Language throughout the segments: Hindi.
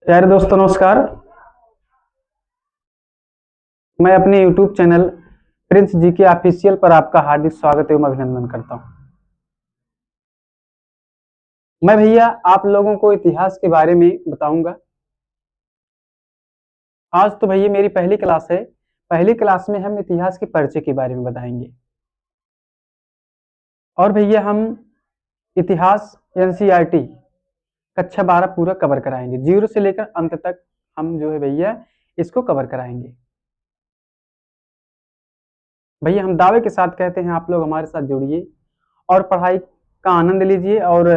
प्यारे दोस्तों नमस्कार। मैं अपने YouTube चैनल प्रिंस जी के ऑफिशियल पर आपका हार्दिक स्वागत एवं अभिनंदन करता हूं। मैं भैया आप लोगों को इतिहास के बारे में बताऊंगा। आज तो भैया मेरी पहली क्लास है। पहली क्लास में हम इतिहास के परिचय के बारे में बताएंगे और भैया हम इतिहास NCERT कक्षा 12 पूरा कवर कराएंगे। 0 से लेकर अंत तक हम जो है भैया इसको कवर कराएंगे। भैया हम दावे के साथ कहते हैं आप लोग हमारे साथ जुड़िए और पढ़ाई का आनंद लीजिए और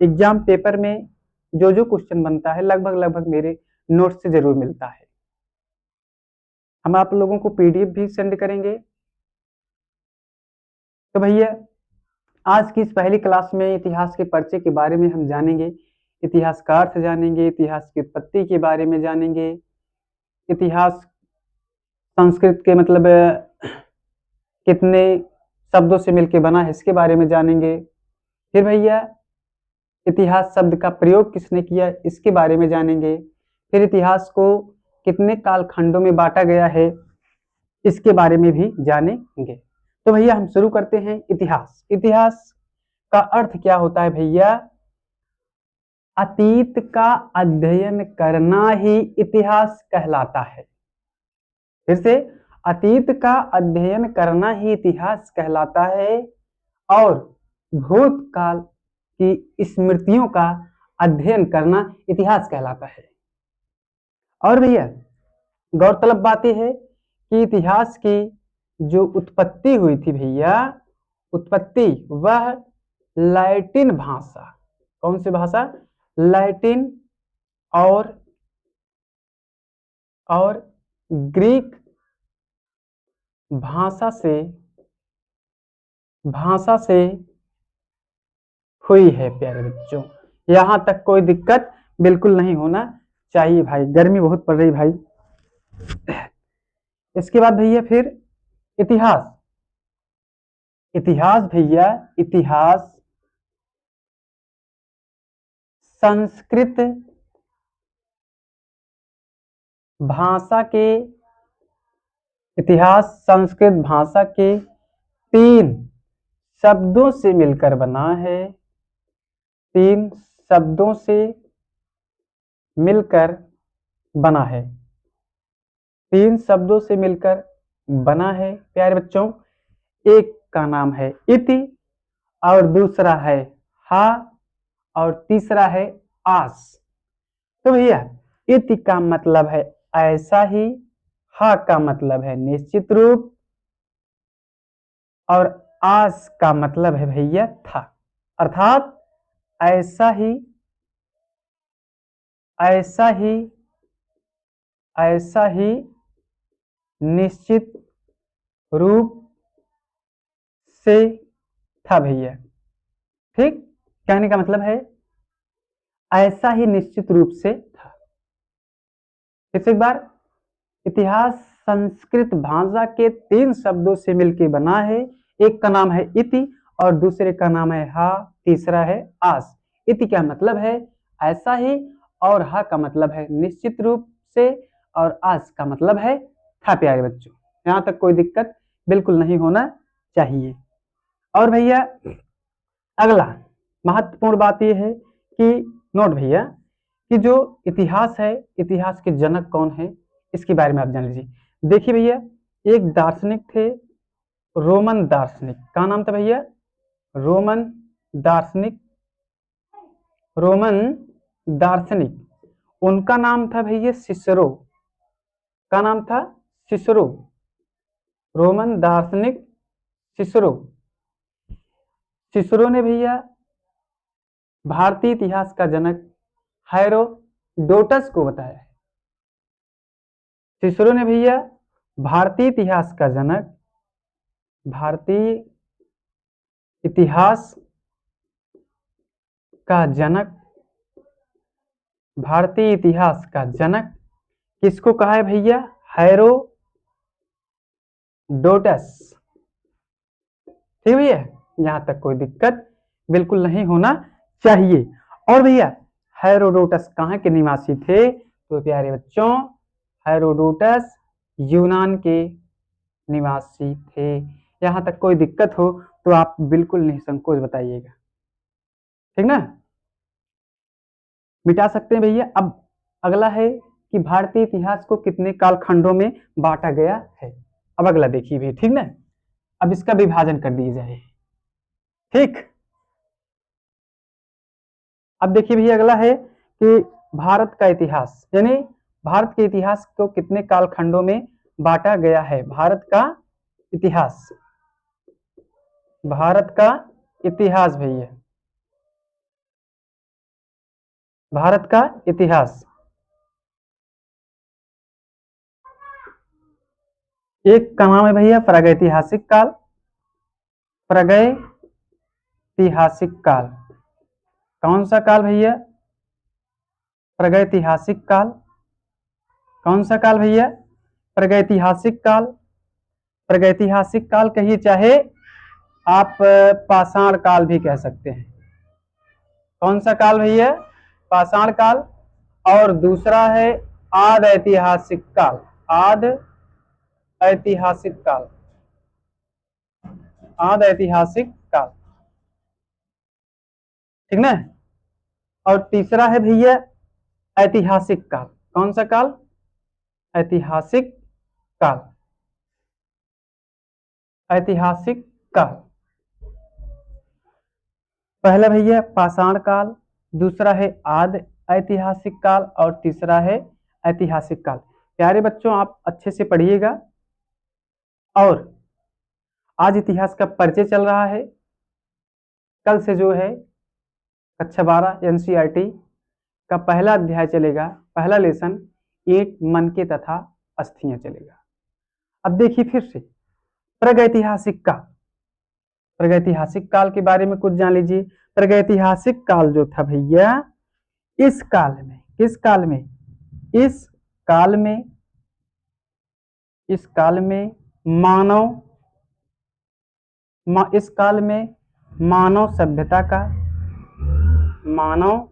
एग्जाम पेपर में जो जो क्वेश्चन बनता है लगभग मेरे नोट से जरूर मिलता है। हम आप लोगों को PDF भी सेंड करेंगे। तो भैया आज की इस पहली क्लास में इतिहास के परिचय के बारे में हम जानेंगे, इतिहासकार से जानेंगे, इतिहास की उत्पत्ति के बारे में जानेंगे, इतिहास संस्कृत के मतलब कितने शब्दों से मिलकर बना है इसके बारे में जानेंगे। फिर भैया इतिहास शब्द का प्रयोग किसने किया इसके बारे में जानेंगे। फिर इतिहास को कितने कालखंडों में बांटा गया है इसके बारे में भी जानेंगे। तो भैया हम शुरू करते हैं। इतिहास इतिहास का अर्थ क्या होता है भैया? अतीत का अध्ययन करना ही इतिहास कहलाता है। फिर से, अतीत का अध्ययन करना ही इतिहास कहलाता है और भूतकाल की स्मृतियों का अध्ययन करना इतिहास कहलाता है। और भैया गौरतलब बात यह है कि इतिहास की जो उत्पत्ति हुई थी भैया, उत्पत्ति वह लैटिन भाषा, कौन सी भाषा? लैटिन और ग्रीक भाषा से हुई है। प्यारे बच्चों, यहां तक कोई दिक्कत बिल्कुल नहीं होना चाहिए भाई। गर्मी बहुत पड़ रही भाई। इसके बाद भैया फिर इतिहास भैया, इतिहास संस्कृत भाषा के 3 शब्दों से मिलकर बना है। 3 शब्दों से मिलकर बना है। 3 शब्दों से मिलकर बना है प्यारे बच्चों। एक का नाम है इति और दूसरा है हा और तीसरा है आस। तो भैया इति का मतलब है ऐसा ही, हा का मतलब है निश्चित रूप और आस का मतलब है भैया था। अर्थात ऐसा ही निश्चित रूप से था भैया। ठीक, कहने का मतलब है ऐसा ही निश्चित रूप से था। फिर एक बार, इतिहास संस्कृत भाषा के 3 शब्दों से मिलकर बना है। एक का नाम है इति और दूसरे का नाम है हा, तीसरा है आस। इति का मतलब है ऐसा ही और हा का मतलब है निश्चित रूप से और आस का मतलब है था। प्यारे बच्चों, यहां तक कोई दिक्कत बिल्कुल नहीं होना चाहिए। और भैया अगला महत्वपूर्ण बात यह है कि नोट भैया कि जो इतिहास है, इतिहास के जनक कौन है इसके बारे में आप जान लीजिए। देखिए भैया, एक दार्शनिक थे, रोमन दार्शनिक। क्या नाम था भैया? रोमन दार्शनिक। उनका नाम था भैया सिसरो। का नाम था? सिसरो। रोमन दार्शनिक सिसरो। सिसरो ने भैया भारतीय इतिहास का जनक हेरोडोटस को बताया है। सिसरो ने भैया भारतीय इतिहास का जनक, भारतीय इतिहास का जनक किसको कहा है भैया? हेरोडोटस। ठीक भैया, यहां तक कोई दिक्कत बिल्कुल नहीं होना चाहिए। और भैया हेरोडोटस कहाँ के निवासी थे? तो प्यारे बच्चों, हेरोडोटस यूनान के निवासी थे। यहाँ तक कोई दिक्कत हो तो आप बिल्कुल निसंकोच बताइएगा, ठीक ना? मिटा सकते हैं भैया। अब अगला है कि भारतीय इतिहास को कितने कालखंडों में बांटा गया है। अब अगला देखिए भैया, ठीक ना? अब इसका विभाजन कर दिया जाए, ठीक। अब देखिए भैया, अगला है कि भारत का इतिहास, यानी भारत के इतिहास को कितने कालखंडों में बांटा गया है। भारत का इतिहास, भारत का इतिहास भैया, भारत का इतिहास। एक का नाम है भैया प्रागैतिहासिक काल, प्रागैतिहासिक काल। कौन सा काल भैया? प्रागैतिहासिक काल। कौन सा काल भैया? प्रागैतिहासिक काल। प्रागैतिहासिक काल कहिए, चाहे आप पाषाण काल भी कह सकते हैं। कौन सा काल भैया? पाषाण काल। और दूसरा है आदि ऐतिहासिक काल, आदि ऐतिहासिक काल, आदि ऐतिहासिक काल, ठीक ना? और तीसरा है भैया ऐतिहासिक काल। कौन सा काल? ऐतिहासिक काल, ऐतिहासिक काल। पहला भैया पाषाण काल, दूसरा है आदि ऐतिहासिक काल और तीसरा है ऐतिहासिक काल। प्यारे बच्चों, आप अच्छे से पढ़िएगा। और आज इतिहास का परिचय चल रहा है, कल से जो है कक्षा 12 एनसीईआरटी का पहला अध्याय चलेगा, पहला लेसन ईंट, मनके तथा अस्थियां चलेगा। अब देखिए फिर से प्रागैतिहासिक काल, प्रागैतिहासिक काल के बारे में कुछ जान लीजिए। प्रागैतिहासिक काल जो था भैया, इस काल में, किस काल में? इस काल में, इस काल में मानव, इस काल में मानव सभ्यता का, मानव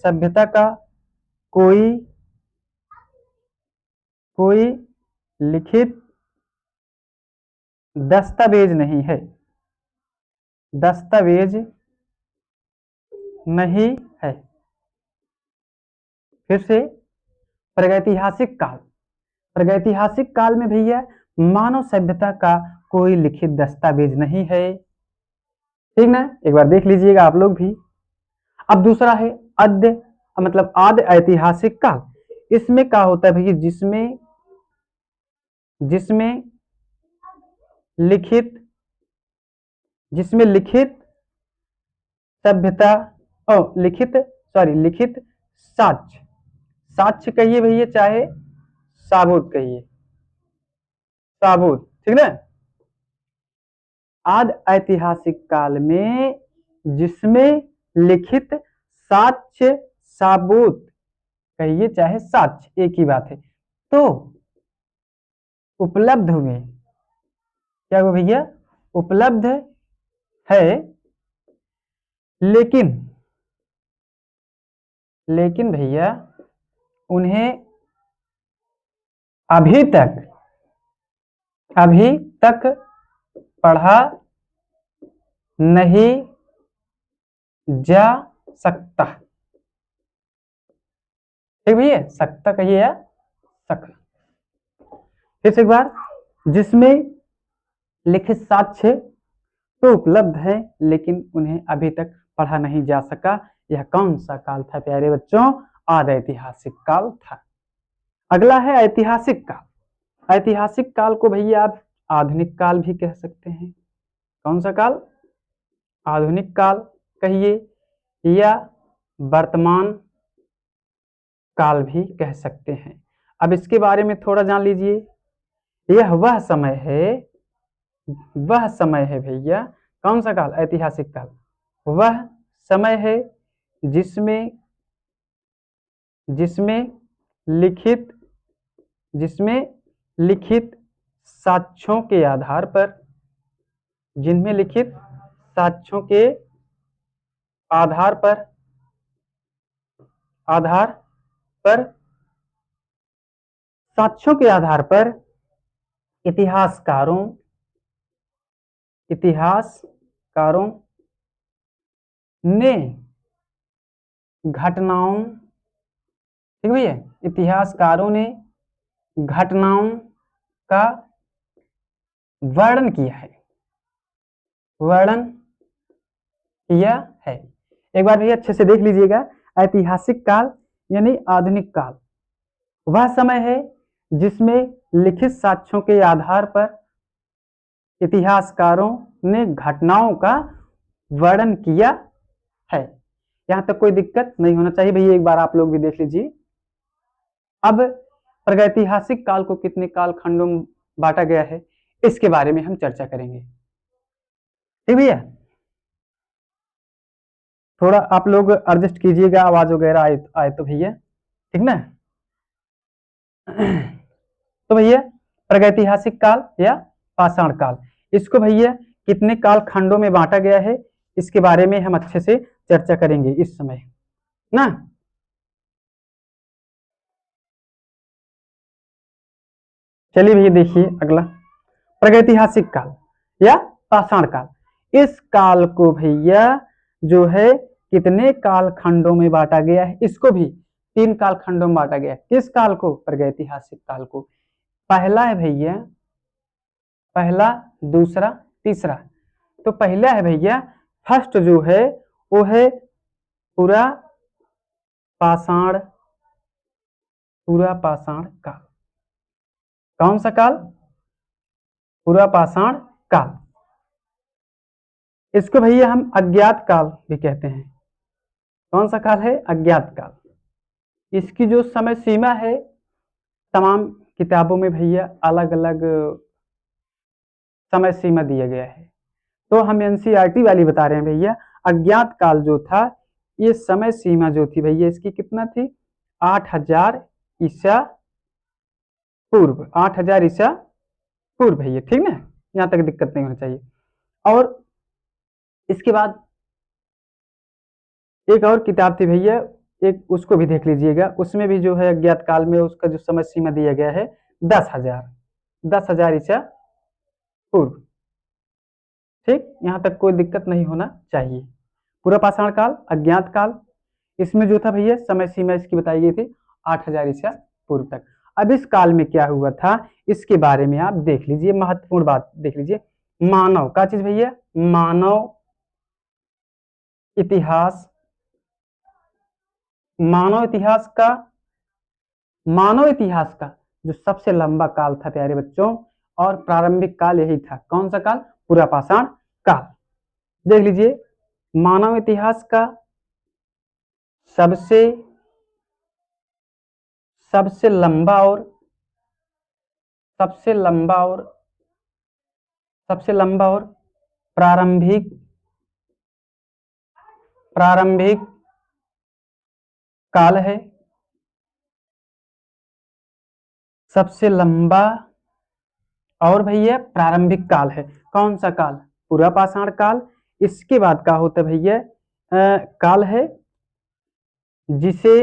सभ्यता का कोई कोई लिखित दस्तावेज नहीं है, दस्तावेज नहीं है। फिर से प्रागैतिहासिक काल, प्रागैतिहासिक काल में भैया मानव सभ्यता का कोई लिखित दस्तावेज नहीं है, ठीक ना? एक बार देख लीजिएगा आप लोग भी। अब दूसरा है अद्य, मतलब आदि ऐतिहासिक काल। इसमें क्या होता है भैया? जिसमें जिसमें लिखित, जिसमें लिखित सभ्यता, लिखित, सॉरी, लिखित साक्ष्य, साक्ष्य कहिए भैया, चाहे साबूत कहिए, साबूत, ठीक ना? आदि ऐतिहासिक काल में जिसमें लिखित साक्ष्य, साबूत कहिए चाहे साक्ष्य, एक ही बात है, तो उपलब्ध हुए, क्या हुआ भैया? उपलब्ध है, लेकिन लेकिन भैया उन्हें अभी तक पढ़ा नहीं जा सकता, ठीक भैया? सकता कहिए या सकता। फिर से एक बार, जिसमें लिखित साक्ष्य तो उपलब्ध है लेकिन उन्हें अभी तक पढ़ा नहीं जा सका। यह कौन सा काल था प्यारे बच्चों? आदि ऐतिहासिक काल था। अगला है ऐतिहासिक काल। ऐतिहासिक काल को भैया आप आधुनिक काल भी कह सकते हैं। कौन सा काल? आधुनिक काल कहिए या वर्तमान काल भी कह सकते हैं। अब इसके बारे में थोड़ा जान लीजिए। यह वह समय है भैया, कौन सा काल? ऐतिहासिक काल। वह समय है जिसमें जिसमें लिखित जिसमें लिखित साक्ष्यों के आधार पर, जिनमें लिखित साक्ष्यों के आधार पर आधार पर, साक्ष्यों के आधार पर इतिहासकारों ने घटनाओं, ठीक भैया, इतिहासकारों ने घटनाओं का वर्णन किया है, वर्णन किया है। एक बार भैया अच्छे से देख लीजिएगा, ऐतिहासिक काल यानी आधुनिक काल वह समय है जिसमें लिखित साक्ष्यों के आधार पर इतिहासकारों ने घटनाओं का वर्णन किया है। यहां तक कोई दिक्कत नहीं होना चाहिए भैया, एक बार आप लोग भी देख लीजिए। अब प्रागैतिहासिक काल को कितने काल खंडों में बांटा गया है, इसके बारे में हम चर्चा करेंगे, ठीक भैया। थोड़ा आप लोग एडजस्ट कीजिएगा, आवाज वगैरह आए तो भैया, ठीक ना। तो भैया प्रागैतिहासिक काल या पाषाण काल, इसको भैया कितने काल खंडों में बांटा गया है, इसके बारे में हम अच्छे से चर्चा करेंगे इस समय ना। चलिए भैया देखिए अगला, प्रागैतिहासिक काल या पाषाण काल, इस काल को भैया जो है कितने काल खंडों में बांटा गया है, इसको भी 3 काल खंडों में बांटा गया है। किस काल को? प्रागैतिहासिक काल को। पहला है भैया, पहला, दूसरा, तीसरा। तो पहला है भैया, फर्स्ट जो है वो है पूरा पाषाण काल। कौन सा काल? पूरा पाषाण काल। इसको भैया हम अज्ञात काल भी कहते हैं। कौन सा काल है? अज्ञात काल। इसकी जो समय सीमा है तमाम किताबों में भैया अलग अलग समय सीमा दिया गया है, तो हम एनसीईआरटी वाली बता रहे हैं भैया। अज्ञात काल जो था, ये समय सीमा जो थी भैया इसकी कितना थी? 8000 ईसा पूर्व, 8000 ईसा पूर्व भैया, ठीक ना। यहाँ तक दिक्कत नहीं होनी चाहिए। और इसके बाद एक और किताब थी भैया, एक उसको भी देख लीजिएगा, उसमें भी जो है अज्ञात काल में उसका जो समय सीमा दिया गया है 10,000 ईसा पूर्व, ठीक। यहाँ तक कोई दिक्कत नहीं होना चाहिए। पूरा पाषाण काल, अज्ञात काल, इसमें जो था भैया समय सीमा इसकी बताई गई थी 8000 ईसा पूर्व तक। अब इस काल में क्या हुआ था इसके बारे में आप देख लीजिए, महत्वपूर्ण बात देख लीजिए। मानव का चीज भैया, मानव इतिहास, मानव इतिहास का जो सबसे लंबा काल था प्यारे बच्चों, और प्रारंभिक काल यही था। कौन सा काल? पूरा पाषाण काल। देख लीजिए, मानव इतिहास का सबसे लंबा और प्रारंभिक काल है। सबसे लंबा और भैया प्रारंभिक काल है। कौन सा काल? पूरा पाषाण काल। इसके बाद का होता है भैया काल है जिसे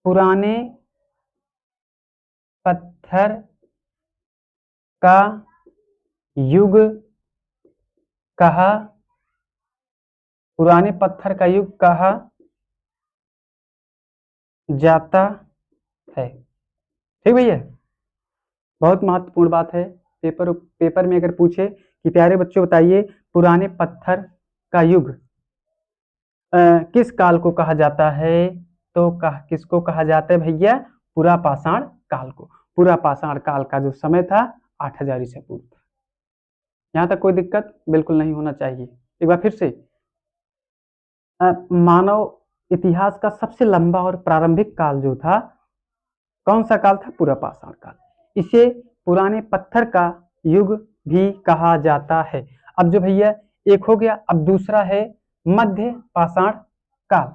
पुराने पत्थर का युग कहा जाता है, ठीक भैया। बहुत महत्वपूर्ण बात है, पेपर में अगर पूछे कि प्यारे बच्चों बताइए पुराने पत्थर का युग किस काल को कहा जाता है, तो किसको कहा जाता है भैया? पूरा पाषाण काल को। पूरा पाषाण काल का जो समय था 8000 ईसा पूर्व था। यहाँ तक कोई दिक्कत बिल्कुल नहीं होना चाहिए। एक बार फिर से, मानव इतिहास का सबसे लंबा और प्रारंभिक काल जो था, कौन सा काल था? पूरा पाषाण काल। इसे पुराने पत्थर का युग भी कहा जाता है। अब जो भैया एक हो गया, अब दूसरा है मध्य पाषाण काल।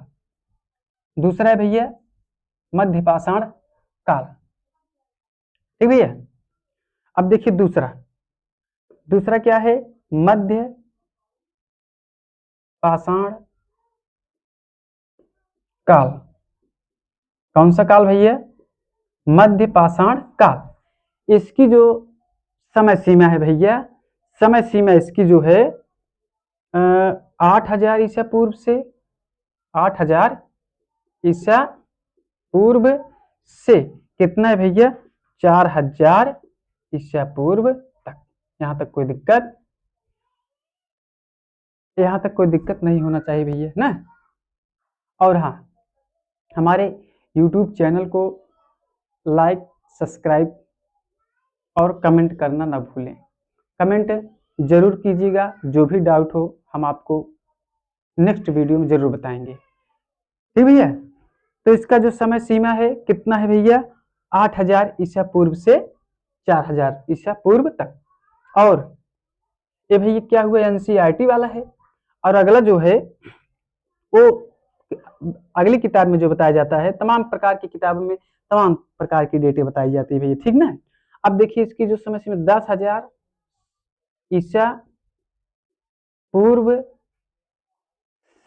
दूसरा है भैया मध्य पाषाण काल, ठीक भैया। अब देखिए दूसरा क्या है? मध्य पाषाण काल। कौन सा काल भैया? मध्य पाषाण काल। इसकी जो समय सीमा है भैया, समय सीमा इसकी जो है 8000 ईसा पूर्व से 8000 ईसा पूर्व से कितना है भैया? 4000 ईसा पूर्व तक। यहाँ तक कोई दिक्कत, यहाँ तक कोई दिक्कत नहीं होना चाहिए भैया ना। और हाँ, हमारे YouTube चैनल को लाइक, सब्सक्राइब और कमेंट करना ना भूलें। कमेंट जरूर कीजिएगा, जो भी डाउट हो हम आपको नेक्स्ट वीडियो में जरूर बताएंगे। ठीक भैया, तो इसका जो समय सीमा है कितना है भैया? 8000 ईसा पूर्व से 4000 ईसा पूर्व तक। और ये भैया क्या हुआ? NCERT वाला है। और अगला जो है वो अगली किताब में जो बताया जाता है, तमाम प्रकार की किताबों में तमाम प्रकार की डेटें बताई जाती है भैया, ठीक ना। अब देखिए इसकी जो समय सीमा 10,000 ईसा पूर्व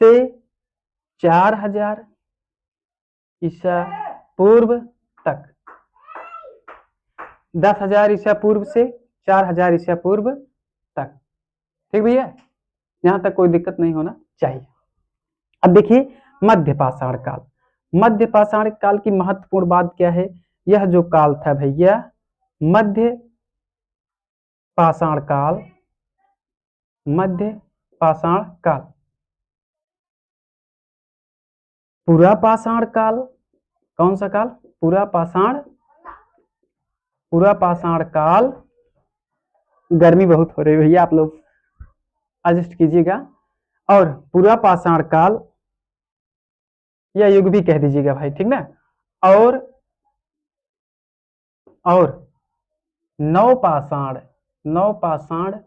से 4000 ईसा पूर्व तक। 10,000 ईसा पूर्व से 4000 ईसा पूर्व तक। ठीक भैया, यहां तक कोई दिक्कत नहीं होना चाहिए। अब देखिए मध्य पाषाण काल। मध्य पाषाण काल की महत्वपूर्ण बात क्या है? यह जो काल था भैया, मध्य पाषाण काल, मध्य पाषाण काल, पुरा पाषाण काल। कौन सा काल? पुरा पाषाण। पुरा पाषाण काल। गर्मी बहुत हो रही है भैया, आप लोग एडजस्ट कीजिएगा। और पुरा पाषाण काल या युग भी कह दीजिएगा भाई, ठीक ना। और नवपाषाण, नवपाषाण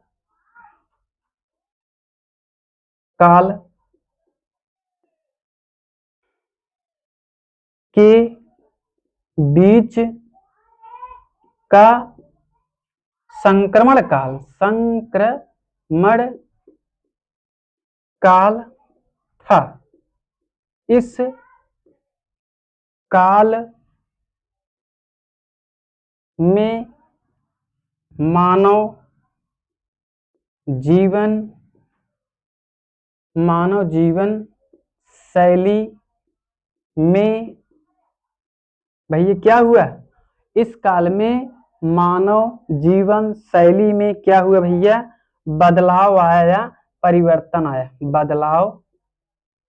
काल के बीच का संक्रमण काल, संक्रमण काल था। इस काल में मानव जीवन शैली में भैया क्या हुआ? इस काल में मानव जीवन शैली में क्या हुआ भैया? बदलाव आया, परिवर्तन आया, बदलाव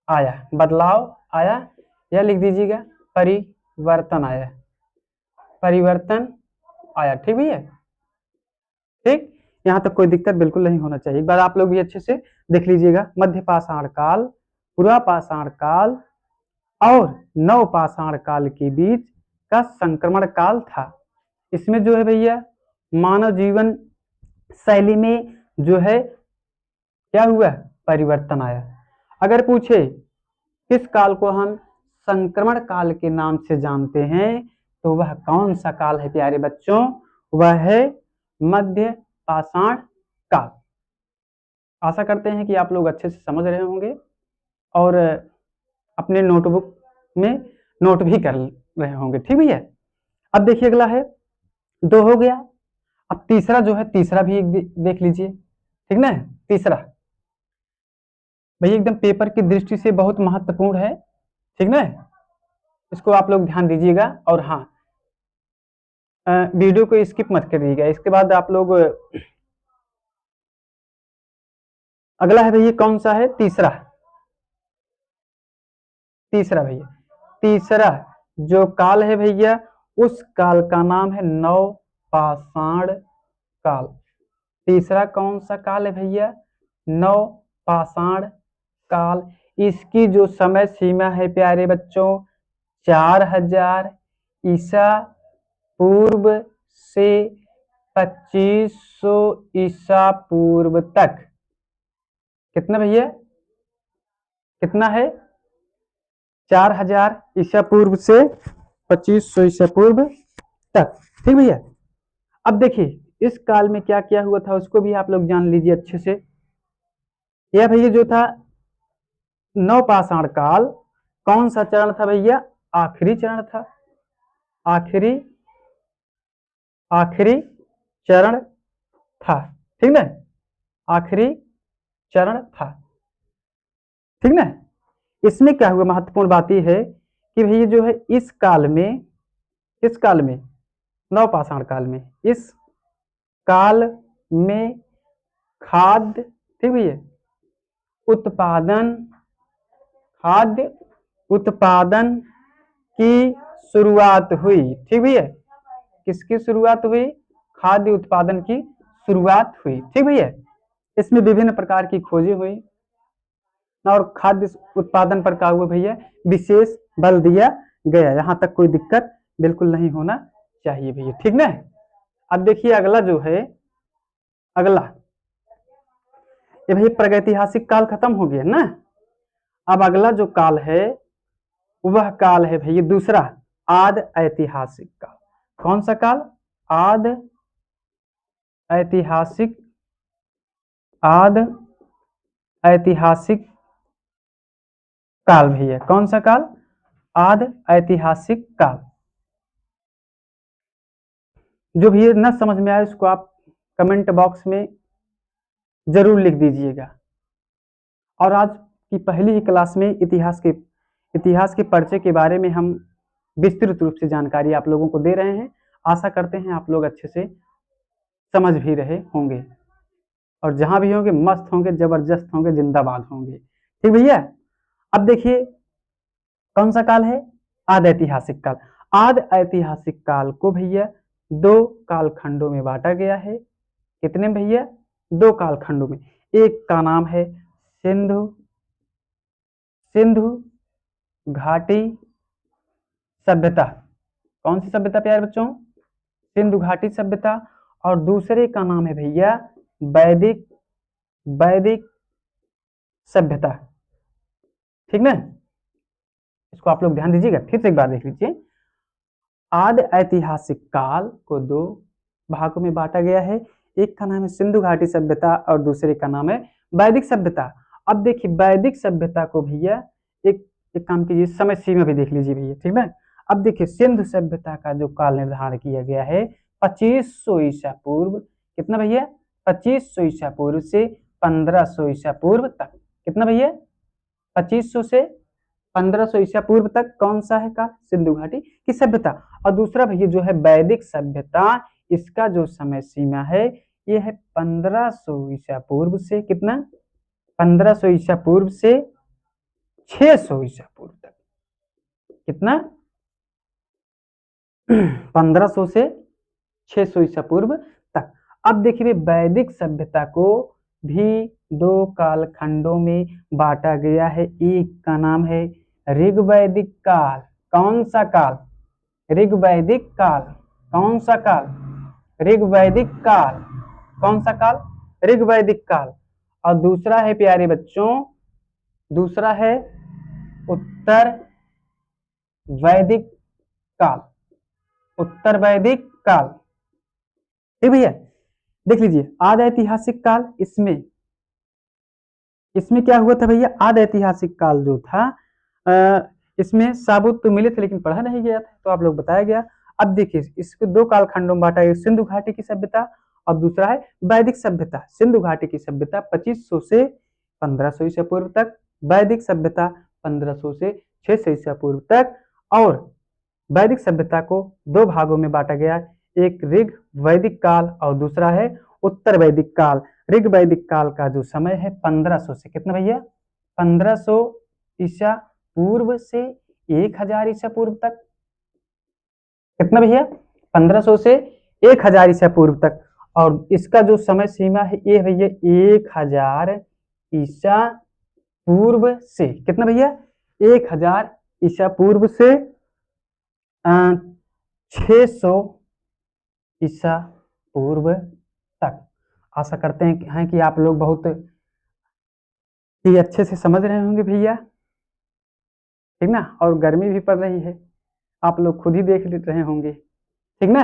आया, बदलाव आया, या लिख दीजिएगा परिवर्तन आया, परिवर्तन आया। ठीक भैया, ठीक। यहाँ तक कोई दिक्कत बिल्कुल नहीं होना चाहिए। एक बार आप लोग भी अच्छे से देख लीजिएगा। मध्य पाषाण काल, पुरा पाषाण काल और नव पाषाण काल के बीच का संक्रमण काल था। इसमें जो है भैया मानव जीवन शैली में जो है क्या हुआ? परिवर्तन आया। अगर पूछे किस काल को हम संक्रमण काल के नाम से जानते हैं, तो वह कौन सा काल है प्यारे बच्चों? वह है मध्य पाषाण काल। आशा करते हैं कि आप लोग अच्छे से समझ रहे होंगे और अपने नोटबुक में नोट भी कर रहे होंगे। ठीक भैया, अब देखिए अगला है, 2 हो गया। अब तीसरा जो है, तीसरा भी एक देख लीजिए, ठीक ना। तीसरा भैया एकदम पेपर की दृष्टि से बहुत महत्वपूर्ण है, ठीक ना। इसको आप लोग ध्यान दीजिएगा। और हाँ, वीडियो को स्किप मत करिएगा। इसके बाद आप लोग अगला है भैया, कौन सा है? तीसरा। तीसरा भैया, तीसरा जो काल है भैया, उस काल का नाम है नव पाषाण काल। तीसरा कौन सा काल है भैया? नव पाषाण काल। इसकी जो समय सीमा है प्यारे बच्चों, 4000 ईसा पूर्व से 2500 ईसा पूर्व तक। कितना भैया? कितना है? 4000 ईसा पूर्व से 2500 ईसा पूर्व तक। ठीक भैया, अब देखिए इस काल में क्या क्या हुआ था उसको भी आप लोग जान लीजिए अच्छे से। यह भैया जो था नवपाषाण काल कौन सा चरण था भैया? आखिरी चरण था, आखिरी आखिरी चरण था, ठीक ना, आखिरी चरण था, ठीक ना। इसमें क्या हुआ, महत्वपूर्ण बात यह है कि भैया जो है इस काल में, इस काल में, नवपाषाण काल में, इस काल में खाद्य, ठीक भैया, उत्पादन, खाद्य उत्पादन की शुरुआत हुई, ठीक भैया। किसकी शुरुआत हुई? खाद्य उत्पादन की शुरुआत हुई, ठीक भैया। इसमें विभिन्न प्रकार की खोजें हुई और खाद्य उत्पादन पर क्या हुआ भैया? विशेष बल दिया गया। यहां तक कोई दिक्कत बिल्कुल नहीं होना चाहिए भैया, ठीक ना। अब देखिए अगला जो है, अगला ये भैया प्रागैतिहासिक काल खत्म हो गया ना। अब अगला जो काल है वह काल है भैया दूसरा, आद ऐतिहासिक काल। कौन सा काल? आद ऐतिहासिक, आद ऐतिहासिक काल भैया। कौन सा काल? आद ऐतिहासिक काल। जो भी न समझ में आए उसको आप कमेंट बॉक्स में जरूर लिख दीजिएगा। और आज की पहली ही क्लास में इतिहास के परिचय के बारे में हम विस्तृत रूप से जानकारी आप लोगों को दे रहे हैं। आशा करते हैं आप लोग अच्छे से समझ भी रहे होंगे और जहां भी होंगे मस्त होंगे, जबरदस्त होंगे, जिंदाबाद होंगे, ठीक भैया। अब देखिए कौन सा काल है? आद ऐतिहासिक काल। आद ऐतिहासिक काल को भैया दो कालखंडों में बांटा गया है। कितने भैया? दो कालखंडों में। एक का नाम है सिंधु सिंधु घाटी सभ्यता। कौन सी सभ्यता प्यारे बच्चों? सिंधु घाटी सभ्यता। और दूसरे का नाम है भैया वैदिक वैदिक सभ्यता, ठीक ना। इसको आप लोग ध्यान दीजिएगा, फिर से एक बार देख लीजिए। आदि ऐतिहासिक काल को दो भागों में बांटा गया है। एक का नाम है सिंधु घाटी सभ्यता और दूसरे का नाम है वैदिक सभ्यता। अब देखिए वैदिक सभ्यता को भैया एक काम कीजिए, समय सीमा भी देख लीजिए भैया, ठीक ना। अब देखिए सिंधु सभ्यता का जो काल निर्धारण किया गया है 2500 ईसा पूर्व, कितना भैया? 2500 ईसा पूर्व से 1500 ईसा पूर्व तक। कितना भैया? 2500 से 1500 ईसा पूर्व तक कौन सा है? का सिंधु घाटी की सभ्यता। और दूसरा भैया जो है वैदिक सभ्यता, इसका जो समय सीमा है ये है 1500 ईसा पूर्व से कितना? 1500 ईसा पूर्व से 600 ईसा पूर्व तक। कितना? 1500 से 600 ईसा पूर्व तक। अब देखिए वैदिक सभ्यता को भी दो कालखंडों में बांटा गया है। एक का नाम है ऋग्वैदिक काल। कौन सा काल? ऋग्वैदिक काल। कौन सा काल? ऋग्वैदिक काल। कौन सा काल? ऋग्वैदिक काल। और दूसरा है प्यारे बच्चों, दूसरा है उत्तर वैदिक काल। उत्तर वैदिक काल, ठीक भैया। देख लीजिए आदि ऐतिहासिक काल, इसमें क्या हुआ था भैया? आदि ऐतिहासिक काल जो था इसमें साबुत तो मिले थे लेकिन पढ़ा नहीं गया था, तो आप लोग बताया गया। अब देखिए इसको दो कालखंडों में बांटा गया, सिंधु घाटी की सभ्यता और दूसरा है वैदिक सभ्यता। सिंधु घाटी की सभ्यता 2500 से 1500 ईसा पूर्व तक, वैदिक सभ्यता 1500 से 600 ईसा पूर्व तक। और वैदिक सभ्यता को दो भागों में बांटा गया, एक ऋग वैदिक काल और दूसरा है उत्तर वैदिक काल। ऋग वैदिक काल का जो समय है 1500 से कितना भैया? 1500 ईसा पूर्व से 1000 ईसा पूर्व तक। कितना भैया? 1500 से 1000 ईसा पूर्व तक। और इसका जो समय सीमा है ये भैया 1000 ईसा पूर्व से कितना भैया? 1000 ईसा पूर्व से 600 ईसा पूर्व तक। आशा करते हैं कि आप लोग बहुत ही अच्छे से समझ रहे होंगे भैया, ठीक ना। और गर्मी भी पड़ रही है, आप लोग खुद ही देख रहे होंगे, ठीक ना।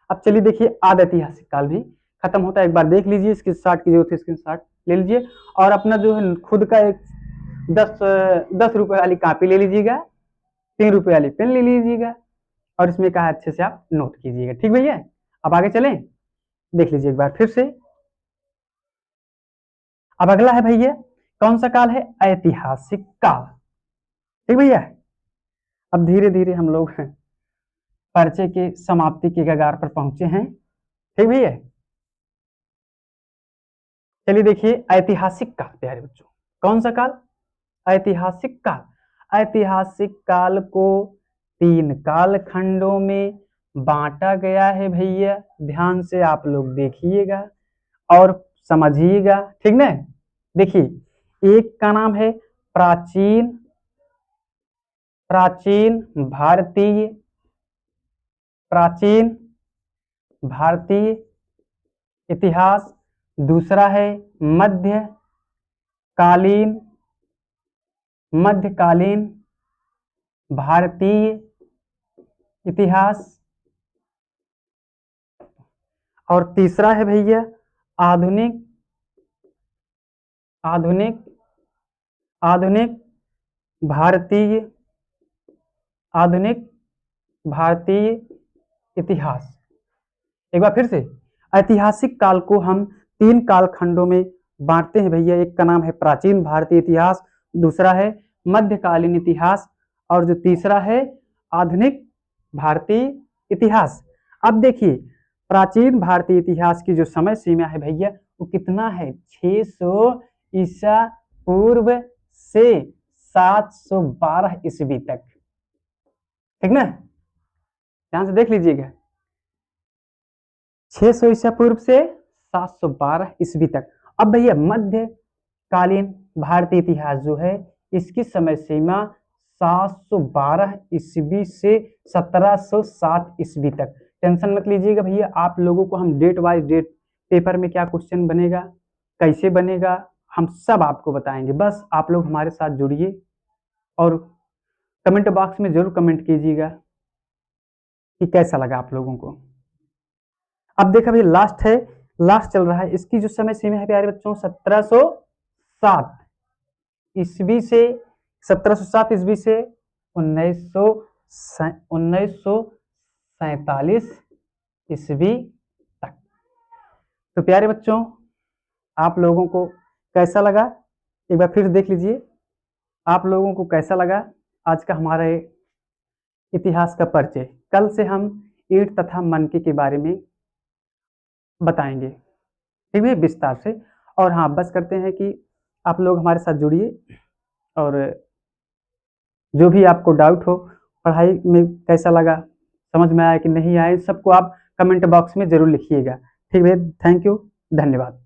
अब चलिए देखिए आदि ऐतिहासिक काल भी खत्म होता है, एक बार देख लीजिए, स्क्रीनशॉट की जरूरत है स्क्रीनशॉट ले लीजिए और अपना जो है खुद का एक 10 रुपए वाली कॉपी ले लीजिएगा, 3 रुपए वाली पेन ले लीजिएगा और इसमें कहा अच्छे से आप नोट कीजिएगा। ठीक भैया, अब आगे चलें, देख लीजिए एक बार फिर से। अब अगला है भैया, कौन सा काल है? ऐतिहासिक काल। ठीक भैया, अब धीरे धीरे हम लोग परिचय के समाप्ति के कगार पर पहुंचे हैं। ठीक भैया, चलिए देखिए ऐतिहासिक काल प्यारे बच्चों, कौन सा काल? ऐतिहासिक काल। ऐतिहासिक काल को 3 काल खंडों में बांटा गया है भैया, ध्यान से आप लोग देखिएगा और समझिएगा। ठीक ना? देखिए, एक का नाम है प्राचीन भारतीय, प्राचीन भारतीय इतिहास। दूसरा है मध्यकालीन भारतीय इतिहास। और तीसरा है भैया आधुनिक भारतीय इतिहास। एक बार फिर से, ऐतिहासिक काल को हम 3 काल खंडों में बांटते हैं भैया। एक का नाम है प्राचीन भारतीय इतिहास, दूसरा है मध्यकालीन इतिहास और जो तीसरा है आधुनिक भारतीय इतिहास। अब देखिए, प्राचीन भारतीय इतिहास की जो समय सीमा है भैया वो कितना है? 600 ईसा पूर्व से 712 ईस्वी तक। ठीक ना? ध्यान से देख लीजिएगा, 600 ईसा पूर्व से 712 ईस्वी तक। अब भैया मध्यकालीन भारतीय इतिहास जो है इसकी समय सीमा 712 ईस्वी से 1707 ईस्वी तक। टेंशन मत लीजिएगा भैया, आप लोगों को हम डेट वाइज डेट पेपर में क्या क्वेश्चन बनेगा, कैसे बनेगा, हम सब आपको बताएंगे। बस आप लोग हमारे साथ जुड़िए और कमेंट बॉक्स में जरूर कमेंट कीजिएगा कि कैसा लगा आप लोगों को। अब देखा भैया लास्ट चल रहा है, इसकी जो समय सीमा है प्यारे बच्चों 1707 ईस्वी से 1947 ईस्वी तक। तो प्यारे बच्चों, आप लोगों को कैसा लगा? एक बार फिर देख लीजिए, आप लोगों को कैसा लगा आज का हमारा इतिहास का परिचय? कल से हम ईंट तथा मनके के बारे में बताएंगे, ठीक है, विस्तार से। और हाँ, बस करते हैं कि आप लोग हमारे साथ जुड़िए और जो भी आपको डाउट हो, पढ़ाई में कैसा लगा, समझ में आया कि नहीं आया, सबको आप कमेंट बॉक्स में जरूर लिखिएगा। ठीक है, थैंक यू, धन्यवाद।